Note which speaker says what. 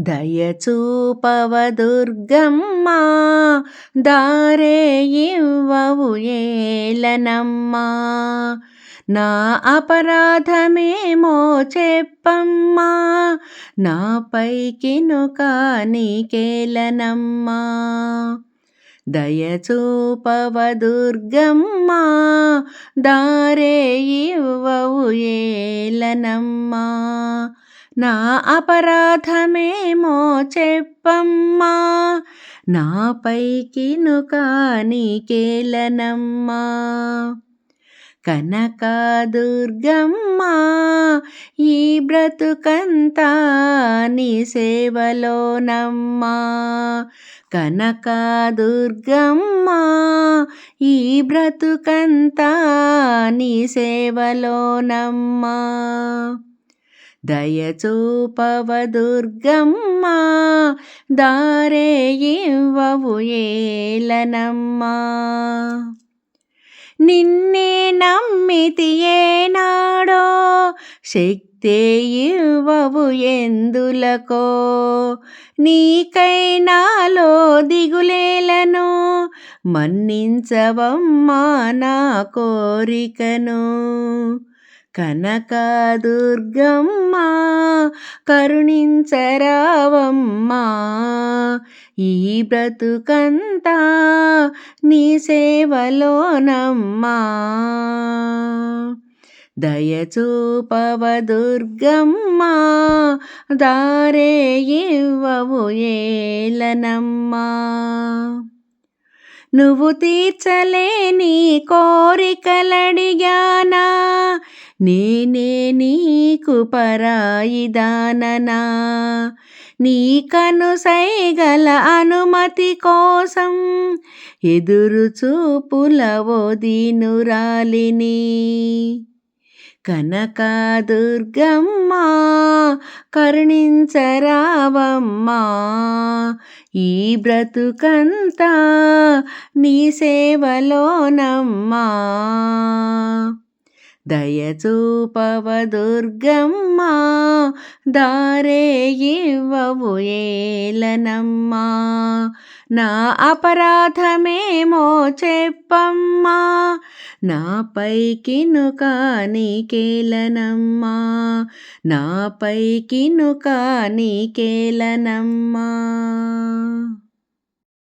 Speaker 1: దయచూపవ దుర్గమ్మా దారే ఇవ్వవు ఏలనమ్మా. నా అపరాధమేమో చెప్పమ్మా నాపైకినుక నీకేలనమ్మా. దయచూపవ దుర్గమ్మా దారే ఇవ్వవు ఏలనమ్మా. నా అపరాధమేమో చెప్పమ్మా నాపైకినుక నీకేలనమ్మా. కనకదుర్గమ్మా ఈ బ్రతుకంతా నీ సేవలోనమ్మా. కనకదుర్గమ్మా ఈ బ్రతుకంతా నీ సేవలోనమ్మా. దయచూపవ దుర్గమ్మా దారే ఇవ్వవు ఏలనమ్మా. నిన్నే నమ్మితి ఏనాడో శక్తే ఇవ్వవు ఎందులకో. నీకై నాలో దిగులేలను మన్నించవమ్మా నా కోరికను. కనకదుర్గమ్మా కరుణించరావమ్మా ఈ బ్రతుకంతా నీ సేవలోనమ్మా. దయచూపవ దుర్గమ్మా దారే ఇవ్వవు ఏలనమ్మా. నువ్వు తీర్చలేని కోరికలడిగానా నేనే నీకు పరాయిదాననా. నీ కనుసైగల అనుమతి కోసం ఎదురు చూపుల ఓ దీనురాలిని. కనకదుర్గమ్మా కరుణించరావమ్మా ఈ బ్రతుకంతా నీ సేవలోనమ్మా. దయచూపవ దుర్గమ్మా దారే ఇవ్వవు ఏలనమ్మా. నా అపరాధమేమో చెప్పమ్మా నాపైకినుక నీకేలనమ్మా. నాపైకినుక నీకేలనమ్మా.